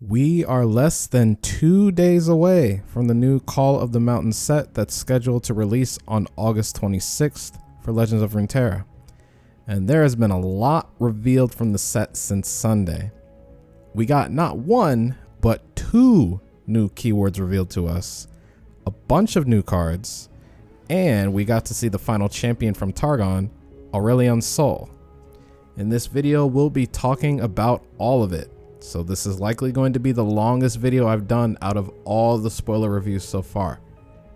We are less than 2 days away from the new Call of the Mountain set that's scheduled to release on August 26th for Legends of Runeterra. And there has been a lot revealed from the set since Sunday. We got not one, but 2 new keywords revealed to us, a bunch of new cards, and we got to see the final champion from Targon, Aurelion Sol. In this video, we'll be talking about all of it. So this is likely going to be the longest video I've done out of all the spoiler reviews so far.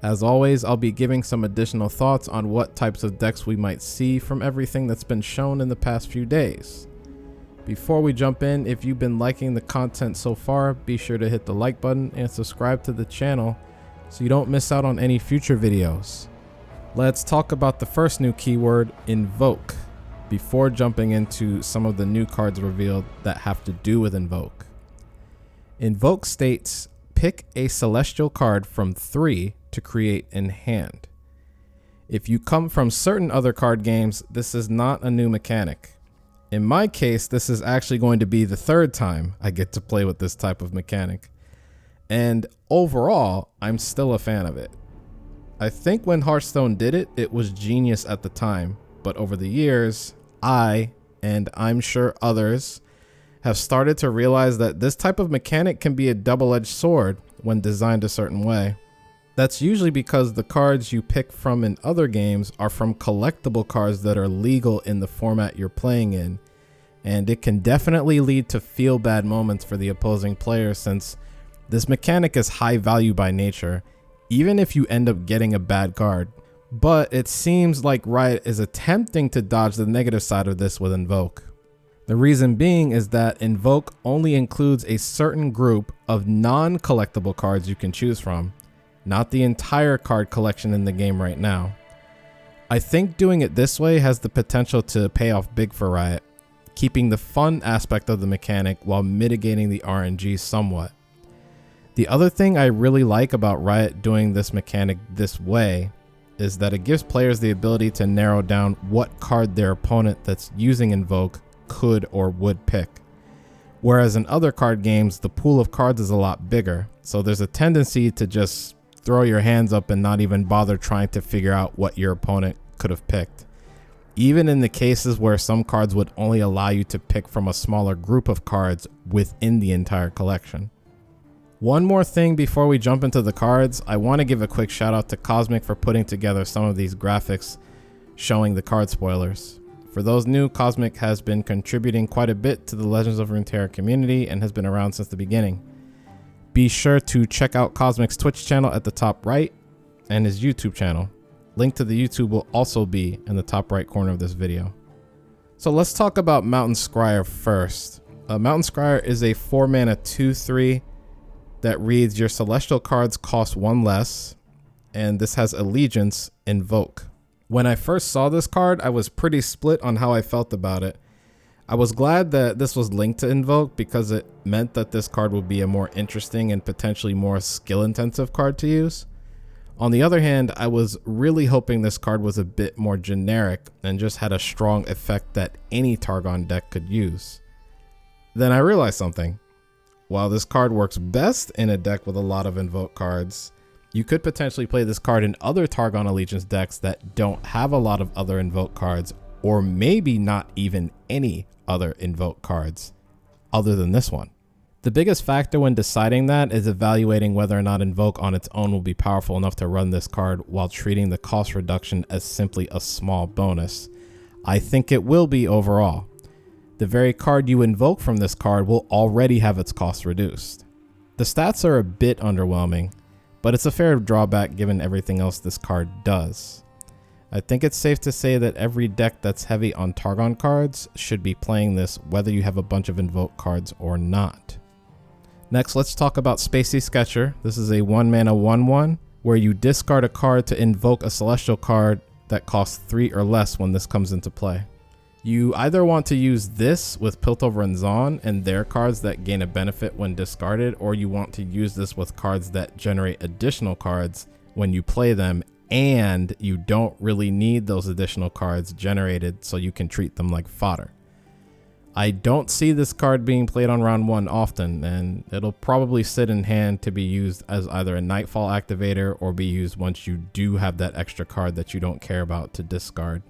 As always, I'll be giving some additional thoughts on what types of decks we might see from everything that's been shown in the past few days. Before we jump in, if you've been liking the content so far, be sure to hit the like button and subscribe to the channel so you don't miss out on any future videos. Let's talk about the first new keyword, Invoke, before jumping into some of the new cards revealed that have to do with Invoke. Invoke states, pick a celestial card from 3 to create in hand. If you come from certain other card games, this is not a new mechanic. In my case, this is actually going to be the 3rd time I get to play with this type of mechanic. And overall, I'm still a fan of it. I think when Hearthstone did it, it was genius at the time, but over the years, I, and I'm sure others, have started to realize that this type of mechanic can be a double-edged sword when designed a certain way. That's usually because the cards you pick from in other games are from collectible cards that are legal in the format you're playing in, and it can definitely lead to feel-bad moments for the opposing player since this mechanic is high value by nature, even if you end up getting a bad card. But it seems like Riot is attempting to dodge the negative side of this with Invoke. The reason being is that Invoke only includes a certain group of non-collectible cards you can choose from, not the entire card collection in the game right now. I think doing it this way has the potential to pay off big for Riot, keeping the fun aspect of the mechanic while mitigating the RNG somewhat. The other thing I really like about Riot doing this mechanic this way is that it gives players the ability to narrow down what card their opponent that's using Invoke could or would pick. Whereas in other card games, the pool of cards is a lot bigger, so there's a tendency to just throw your hands up and not even bother trying to figure out what your opponent could have picked. Even in the cases where some cards would only allow you to pick from a smaller group of cards within the entire collection. One more thing before we jump into the cards, I want to give a quick shout out to Cosmic for putting together some of these graphics showing the card spoilers. For those new, Cosmic has been contributing quite a bit to the Legends of Runeterra community and has been around since the beginning. Be sure to check out Cosmic's Twitch channel at the top right and his YouTube channel. Link to the YouTube will also be in the top right corner of this video. So let's talk about Mountain Scryer first. Mountain Scryer is a 4-mana 2/3 that reads your celestial cards cost 1 less, and this has allegiance, Invoke. When I first saw this card, I was pretty split on how I felt about it. I was glad that this was linked to Invoke because it meant that this card would be a more interesting and potentially more skill-intensive card to use. On the other hand, I was really hoping this card was a bit more generic and just had a strong effect that any Targon deck could use. Then I realized something. While this card works best in a deck with a lot of Invoke cards, you could potentially play this card in other Targon Allegiance decks that don't have a lot of other Invoke cards, or maybe not even any other Invoke cards other than this one. The biggest factor when deciding that is evaluating whether or not Invoke on its own will be powerful enough to run this card while treating the cost reduction as simply a small bonus. I think it will be overall. The very card you invoke from this card will already have its cost reduced. The stats are a bit underwhelming, but it's a fair drawback given everything else this card does. I think it's safe to say that every deck that's heavy on Targon cards should be playing this whether you have a bunch of Invoke cards or not. Next, let's talk about Spacey Sketcher. This is a 1-mana 1/1 where you discard a card to invoke a celestial card that costs 3 or less when this comes into play. You either want to use this with Piltover and Zaun and their cards that gain a benefit when discarded, or you want to use this with cards that generate additional cards when you play them, and you don't really need those additional cards generated so you can treat them like fodder. I don't see this card being played on round 1 often, and it'll probably sit in hand to be used as either a Nightfall activator or be used once you do have that extra card that you don't care about to discard.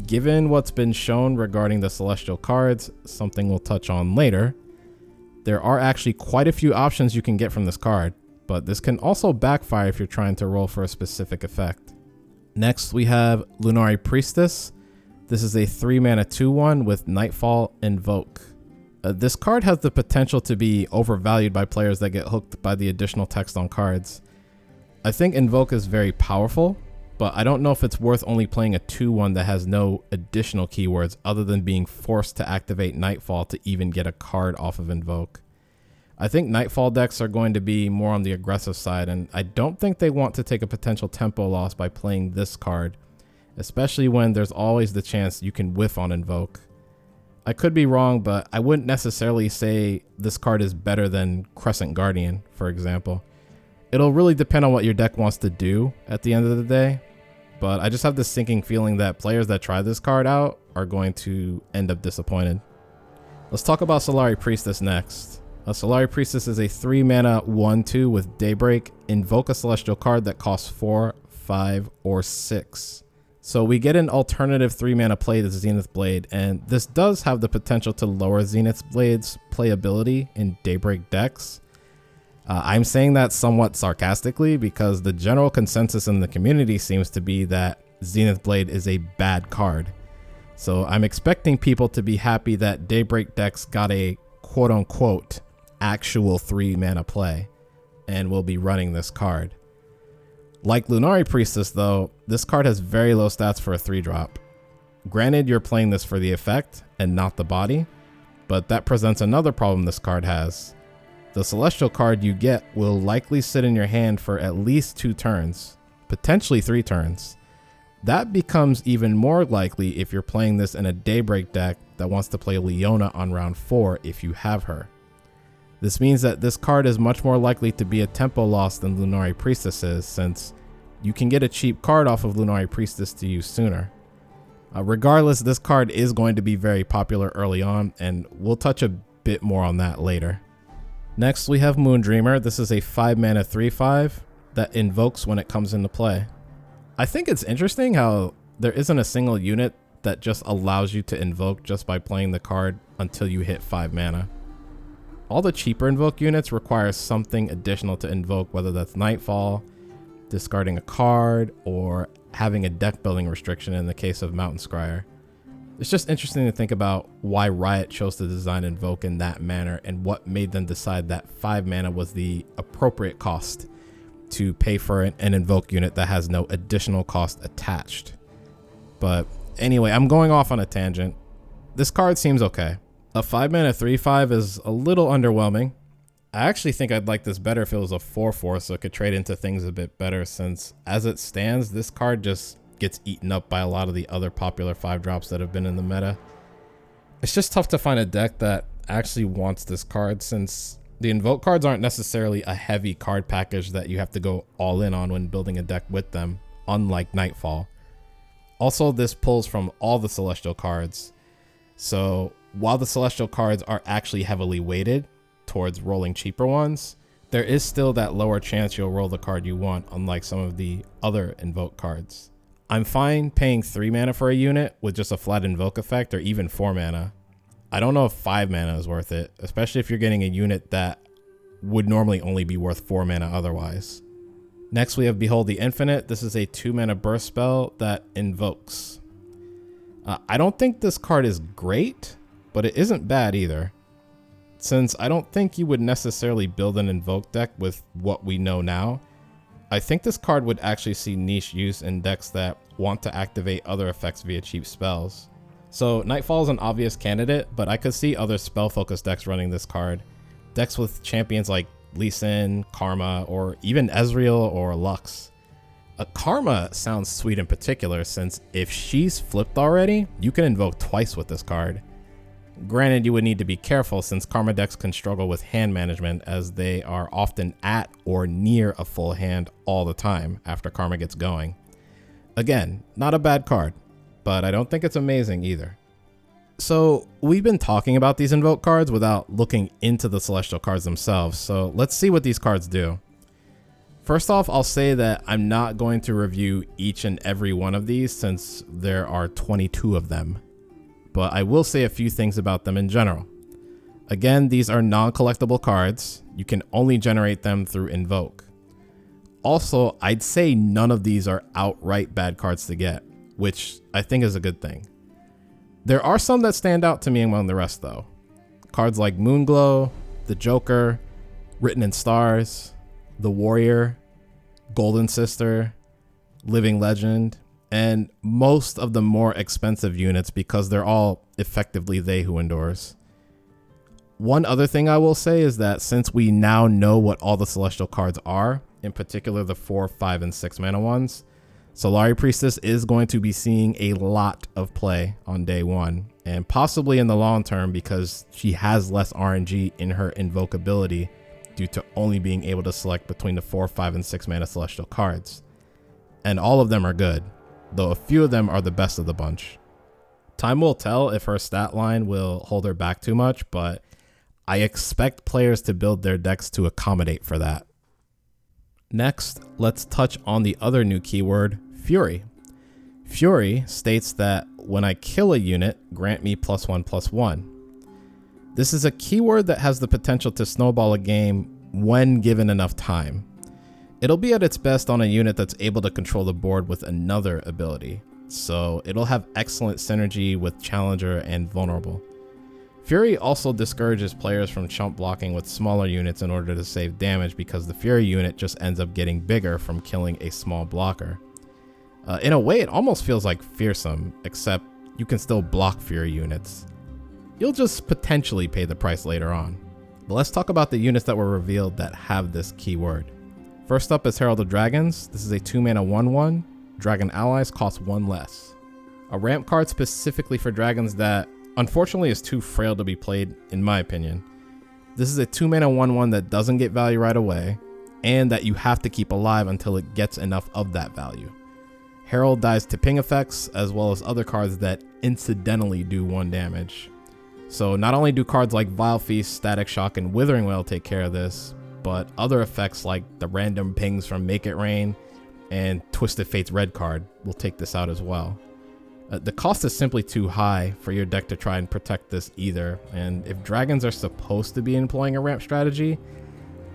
Given what's been shown regarding the Celestial cards, something we'll touch on later, there are actually quite a few options you can get from this card, but this can also backfire if you're trying to roll for a specific effect. Next, we have Lunari Priestess. This is a 3-mana 2/1 with Nightfall Invoke. This card has the potential to be overvalued by players that get hooked by the additional text on cards. I think Invoke is very powerful, but I don't know if it's worth only playing a 2/1 that has no additional keywords other than being forced to activate Nightfall to even get a card off of Invoke. I think Nightfall decks are going to be more on the aggressive side, and I don't think they want to take a potential tempo loss by playing this card, especially when there's always the chance you can whiff on Invoke. I could be wrong, but I wouldn't necessarily say this card is better than Crescent Guardian, for example. It'll really depend on what your deck wants to do at the end of the day, but I just have this sinking feeling that players that try this card out are going to end up disappointed. Let's talk about Solari Priestess next. Solari Priestess is a 3-mana 1/2 with Daybreak. Invoke a Celestial card that costs 4, 5, or 6. So we get an alternative 3-mana play to Zenith Blade, and this does have the potential to lower Zenith Blade's playability in Daybreak decks. I'm saying that somewhat sarcastically because the general consensus in the community seems to be that Zenith Blade is a bad card. So I'm expecting people to be happy that Daybreak decks got a quote-unquote actual 3-mana play and will be running this card. Like Lunari Priestess though, this card has very low stats for a 3-drop. Granted, you're playing this for the effect and not the body, but that presents another problem this card has. The Celestial card you get will likely sit in your hand for at least 2 turns, potentially 3 turns. That becomes even more likely if you're playing this in a Daybreak deck that wants to play Leona on round 4 if you have her. This means that this card is much more likely to be a tempo loss than Lunari Priestess is, since you can get a cheap card off of Lunari Priestess to use sooner. Regardless, this card is going to be very popular early on, and we'll touch a bit more on that later. Next, we have Moondreamer. This is a 5-mana 3/5 that invokes when it comes into play. I think it's interesting how there isn't a single unit that just allows you to invoke just by playing the card until you hit 5 mana. All the cheaper invoke units require something additional to invoke, whether that's Nightfall, discarding a card, or having a deck building restriction in the case of Mountain Scryer. It's just interesting to think about why Riot chose to design Invoke in that manner and what made them decide that 5 mana was the appropriate cost to pay for an Invoke unit that has no additional cost attached. But anyway, I'm going off on a tangent. This card seems okay. A 5-mana 3/5 is a little underwhelming. I actually think I'd like this better if it was a 4/4 so it could trade into things a bit better, since as it stands, this card just gets eaten up by a lot of the other popular 5-drops that have been in the meta. It's just tough to find a deck that actually wants this card, since the Invoke cards aren't necessarily a heavy card package that you have to go all in on when building a deck with them, unlike Nightfall. Also, this pulls from all the Celestial cards, so while the Celestial cards are actually heavily weighted towards rolling cheaper ones, there is still that lower chance you'll roll the card you want, unlike some of the other Invoke cards. I'm fine paying 3 mana for a unit with just a flat Invoke effect, or even 4 mana. I don't know if 5 mana is worth it, especially if you're getting a unit that would normally only be worth 4 mana otherwise. Next, we have Behold the Infinite. This is a 2-mana burst spell that invokes. I don't think this card is great, but it isn't bad either. Since I don't think you would necessarily build an Invoke deck with what we know now, I think this card would actually see niche use in decks that want to activate other effects via cheap spells. So Nightfall is an obvious candidate, but I could see other spell-focused decks running this card. Decks with champions like Lee Sin, Karma, or even Ezreal or Lux. Karma sounds sweet in particular, since if she's flipped already, you can invoke twice with this card. Granted, you would need to be careful since Karma decks can struggle with hand management, as they are often at or near a full hand all the time after Karma gets going. Again, not a bad card, but I don't think it's amazing either. So we've been talking about these Invoke cards without looking into the Celestial cards themselves. So let's see what these cards do. First off, I'll say that I'm not going to review each and every one of these since there are 22 of them, but I will say a few things about them in general. Again, these are non-collectible cards. You can only generate them through Invoke. Also, I'd say none of these are outright bad cards to get, which I think is a good thing. There are some that stand out to me among the rest though. Cards like Moonglow, the Joker, Written in Stars, the Warrior, Golden Sister, Living Legend, and most of the more expensive units because they're all effectively They Who Endures. One other thing I will say is that since we now know what all the Celestial cards are, in particular the 4, 5, and 6 mana ones, Solari Priestess is going to be seeing a lot of play on day one, and possibly in the long term because she has less RNG in her invocability due to only being able to select between the 4, 5, and 6 mana Celestial cards. And all of them are good, though a few of them are the best of the bunch. Time will tell if her stat line will hold her back too much, but I expect players to build their decks to accommodate for that. Next, let's touch on the other new keyword, Fury. Fury states that when I kill a unit, grant me +1/+1. This is a keyword that has the potential to snowball a game when given enough time. It'll be at its best on a unit that's able to control the board with another ability, so it'll have excellent synergy with Challenger and Vulnerable. Fury also discourages players from chump blocking with smaller units in order to save damage because the Fury unit just ends up getting bigger from killing a small blocker. In a way, it almost feels like Fearsome, except you can still block Fury units. You'll just potentially pay the price later on. But let's talk about the units that were revealed that have this keyword. First up is Herald of Dragons. This is a 2 mana 1/1. Dragon allies cost 1 less. A ramp card specifically for dragons that unfortunately is too frail to be played, in my opinion. This is a 2 mana 1/1 that doesn't get value right away, and that you have to keep alive until it gets enough of that value. Herald dies to ping effects, as well as other cards that incidentally do 1 damage. So not only do cards like Vile Feast, Static Shock, and Withering Wail take care of this, but other effects like the random pings from Make It Rain and Twisted Fate's red card will take this out as well. The cost is simply too high for your deck to try and protect this either, and if dragons are supposed to be employing a ramp strategy,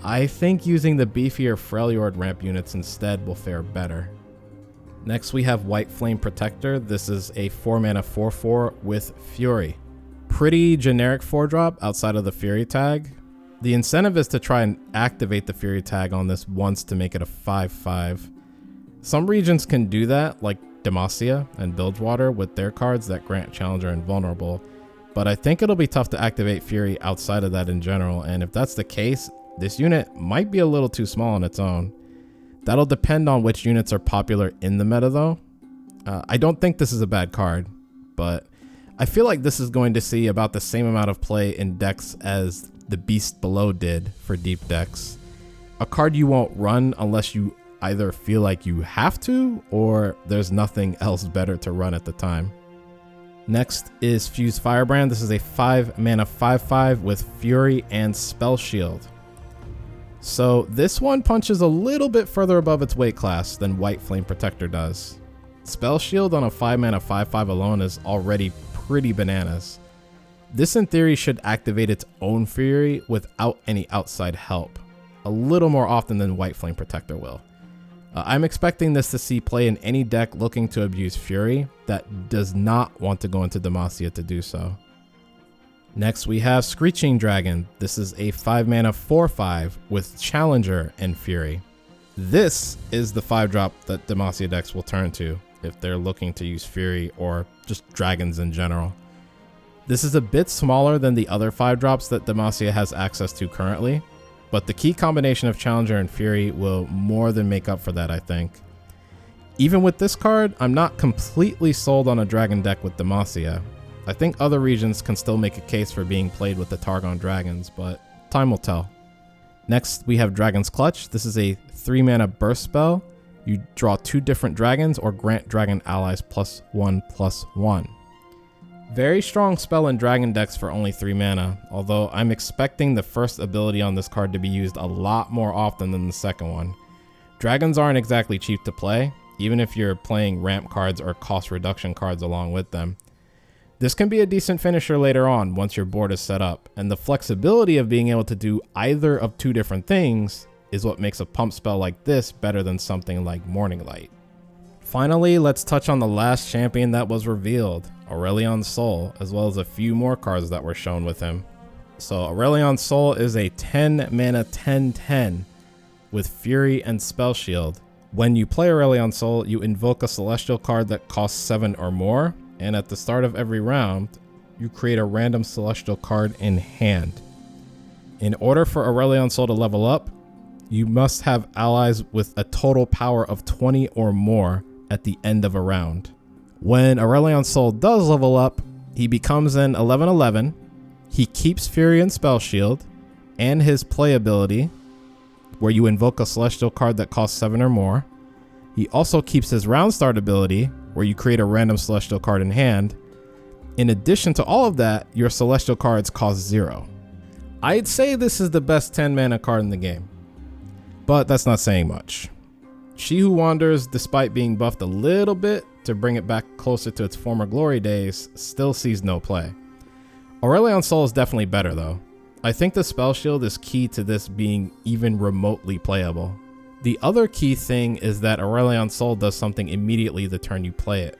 I think using the beefier Freljord ramp units instead will fare better. Next we have White Flame Protector. This is a 4 mana 4/4 with Fury. Pretty generic 4-drop outside of the Fury tag. The incentive is to try and activate the Fury tag on this once to make it a 5/5. Some regions can do that, like Demacia and Bilgewater with their cards that grant Challenger and Vulnerable, but I think it'll be tough to activate Fury outside of that in general, and if that's the case, this unit might be a little too small on its own. That'll depend on which units are popular in the meta though. I don't think this is a bad card, but I feel like this is going to see about the same amount of play in decks as the Beast Below did for deep decks. A card you won't run unless you either feel like you have to or there's nothing else better to run at the time. Next is Fuse Firebrand. This is a 5 mana 5/5 with Fury and Spell Shield. So this one punches a little bit further above its weight class than White Flame Protector does. Spell Shield on a 5 mana 5/5 alone is already pretty bananas. This in theory should activate its own Fury without any outside help, a little more often than White Flame Protector will. I'm expecting this to see play in any deck looking to abuse Fury that does not want to go into Demacia to do so. Next we have Screeching Dragon. This is a 5 mana 4/5 with Challenger and Fury. This is the 5-drop that Demacia decks will turn to if they're looking to use Fury or just dragons in general. This is a bit smaller than the other 5-drops that Demacia has access to currently, but the key combination of Challenger and Fury will more than make up for that, I think. Even with this card, I'm not completely sold on a dragon deck with Demacia. I think other regions can still make a case for being played with the Targon dragons, but time will tell. Next, we have Dragon's Clutch. This is a 3 mana burst spell. You draw 2 different dragons or grant dragon allies +1/+1. Very strong spell in dragon decks for only 3 mana, although I'm expecting the first ability on this card to be used a lot more often than the second one. Dragons aren't exactly cheap to play, even if you're playing ramp cards or cost reduction cards along with them. This can be a decent finisher later on once your board is set up, and the flexibility of being able to do either of 2 different things is what makes a pump spell like this better than something like Morning Light. Finally, let's touch on the last champion that was revealed, Aurelion Sol, as well as a few more cards that were shown with him. So Aurelion Sol is a 10 mana 10/10 with Fury and Spell Shield. When you play Aurelion Sol, you invoke a celestial card that costs 7 or more, and at the start of every round, you create a random celestial card in hand. In order for Aurelion Sol to level up, you must have allies with a total power of 20 or more at the end of a round. When Aurelion Sol does level up, he becomes an 11/11. He keeps Fury and Spell Shield, and his play ability, where you invoke a celestial card that costs 7 or more. He also keeps his round start ability, where you create a random celestial card in hand. In addition to all of that, your celestial cards cost 0. I'd say this is the best 10 mana card in the game, but that's not saying much. She Who Wanders, despite being buffed a little bit to bring it back closer to its former glory days, still sees no play. Aurelion Sol is definitely better though. I think the Spell Shield is key to this being even remotely playable. The other key thing is that Aurelion Sol does something immediately the turn you play it.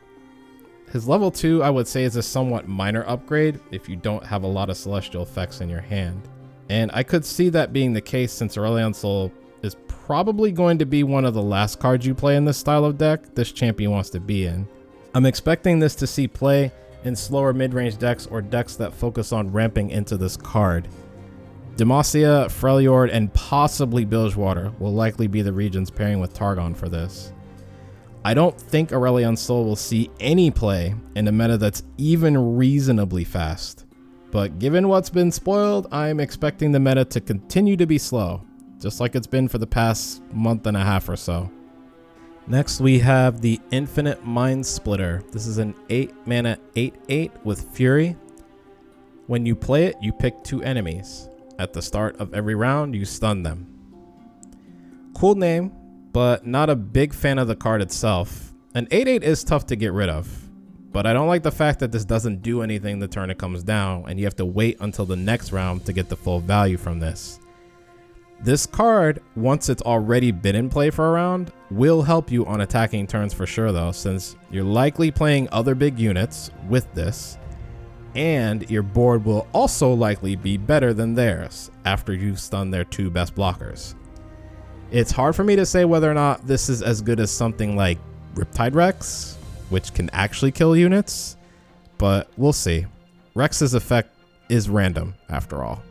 His level 2 I would say is a somewhat minor upgrade if you don't have a lot of celestial effects in your hand. And I could see that being the case since Aurelion Sol is probably going to be one of the last cards you play in this style of deck this champion wants to be in. I'm expecting this to see play in slower mid-range decks or decks that focus on ramping into this card. Demacia, Freljord, and possibly Bilgewater will likely be the regions pairing with Targon for this. I don't think Aurelion Sol will see any play in a meta that's even reasonably fast, but given what's been spoiled, I'm expecting the meta to continue to be slow, just like it's been for the past month and a half or so. Next we have the Infinite Mind Splitter. This is an 8 mana 8/8 with Fury. When you play it, you pick 2 enemies. At the start of every round, you stun them. Cool name, but not a big fan of the card itself. An 8/8 is tough to get rid of, but I don't like the fact that this doesn't do anything the turn it comes down, and you have to wait until the next round to get the full value from this. This card, once it's already been in play for a round, will help you on attacking turns for sure though, since you're likely playing other big units with this, and your board will also likely be better than theirs after you've stunned their 2 best blockers. It's hard for me to say whether or not this is as good as something like Riptide Rex, which can actually kill units, but we'll see. Rex's effect is random after all.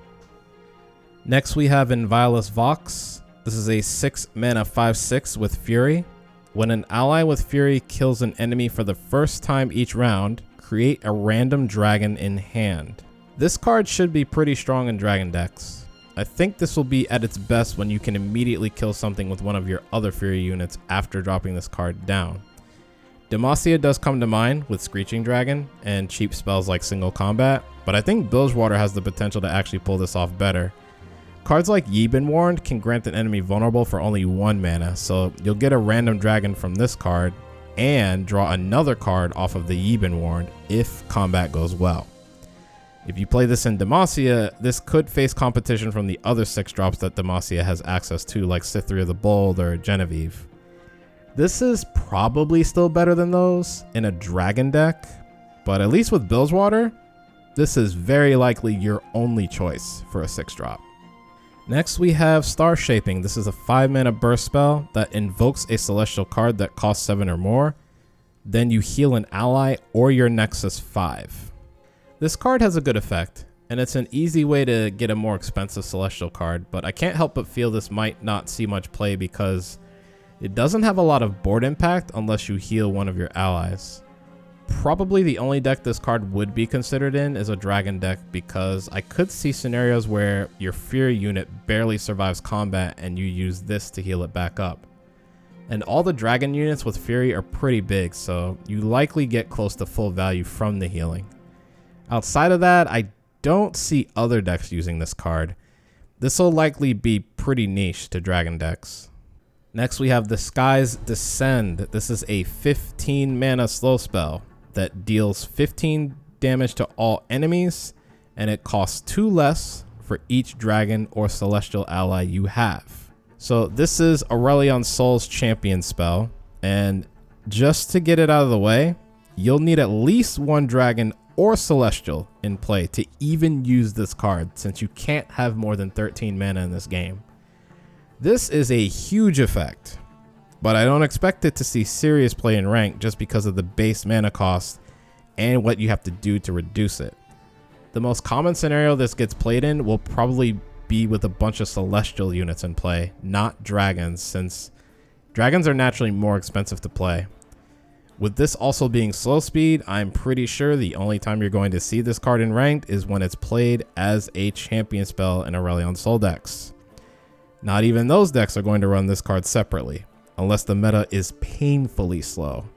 Next we have Inviolus Vox. This is a 6 mana 5/6 with Fury. When an ally with Fury kills an enemy for the first time each round, create a random dragon in hand. This card should be pretty strong in dragon decks. I think this will be at its best when you can immediately kill something with one of your other Fury units after dropping this card down. Demacia does come to mind with Screeching Dragon and cheap spells like Single Combat, but I think Bilgewater has the potential to actually pull this off better. Cards like Ye Been Warned can grant an enemy vulnerable for only 1 mana, so you'll get a random dragon from this card and draw another card off of the Ye Been Warned if combat goes well. If you play this in Demacia, this could face competition from the other 6 drops that Demacia has access to, like Cytherea the Bold or Genevieve. This is probably still better than those in a dragon deck, but at least with Bilgewater, this is very likely your only choice for a 6 drop. Next we have Star Shaping. This is a 5 mana burst spell that invokes a celestial card that costs 7 or more. Then you heal an ally or your Nexus 5. This card has a good effect, and it's an easy way to get a more expensive celestial card, but I can't help but feel this might not see much play because it doesn't have a lot of board impact unless you heal one of your allies. Probably the only deck this card would be considered in is a dragon deck, because I could see scenarios where your Fury unit barely survives combat and you use this to heal it back up. And all the dragon units with Fury are pretty big, so you likely get close to full value from the healing. Outside of that, I don't see other decks using this card. This will likely be pretty niche to Dragon decks. Next we have the Skies Descend. This is a 15 mana slow spell that deals 15 damage to all enemies, and it costs 2 less for each dragon or celestial ally you have. So this is Aurelion Sol's champion spell, and just to get it out of the way, you'll need at least 1 dragon or celestial in play to even use this card, since you can't have more than 13 mana in this game. This is a huge effect, but I don't expect it to see serious play in rank just because of the base mana cost and what you have to do to reduce it. The most common scenario this gets played in will probably be with a bunch of celestial units in play, not dragons, since dragons are naturally more expensive to play. With this also being slow speed, I'm pretty sure the only time you're going to see this card in ranked is when it's played as a champion spell in Aurelion Sol decks. Not even those decks are going to run this card separately, unless the meta is painfully slow.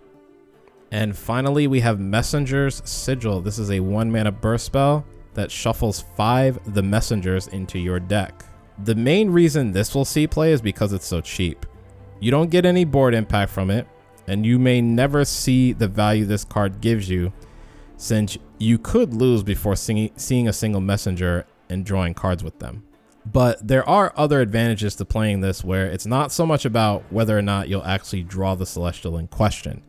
And finally, we have Messenger's Sigil. This is a 1 mana burst spell that shuffles 5 of the messengers into your deck. The main reason this will see play is because it's so cheap. You don't get any board impact from it, and you may never see the value this card gives you, since you could lose before seeing a single messenger and drawing cards with them. But there are other advantages to playing this, where it's not so much about whether or not you'll actually draw the celestial in question.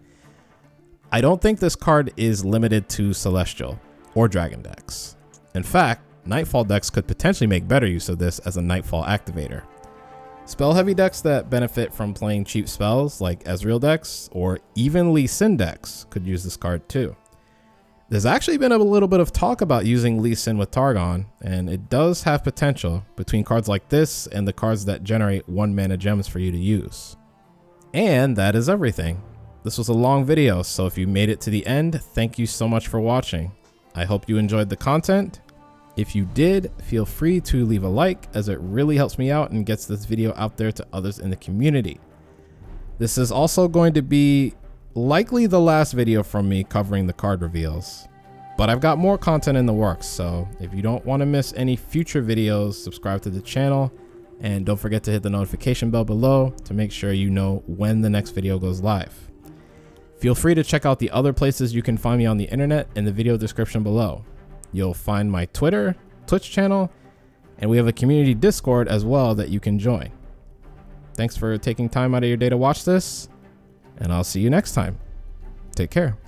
I don't think this card is limited to celestial or dragon decks. In fact, Nightfall decks could potentially make better use of this as a Nightfall activator. Spell heavy decks that benefit from playing cheap spells like Ezreal decks or even Lee Sin decks could use this card too. There's actually been a little bit of talk about using Lee Sin with Targon, and it does have potential between cards like this and the cards that generate 1 mana gems for you to use. And that is everything. This was a long video, so if you made it to the end, thank you so much for watching. I hope you enjoyed the content. If you did, feel free to leave a like, as it really helps me out and gets this video out there to others in the community. This is also going to be likely the last video from me covering the card reveals, but I've got more content in the works, so if you don't want to miss any future videos, subscribe to the channel, and don't forget to hit the notification bell below to make sure you know when the next video goes live. Feel free to check out the other places you can find me on the internet in the video description below. You'll find my Twitter, Twitch channel, and we have a community Discord as well that you can join. Thanks for taking time out of your day to watch this, and I'll see you next time. Take care.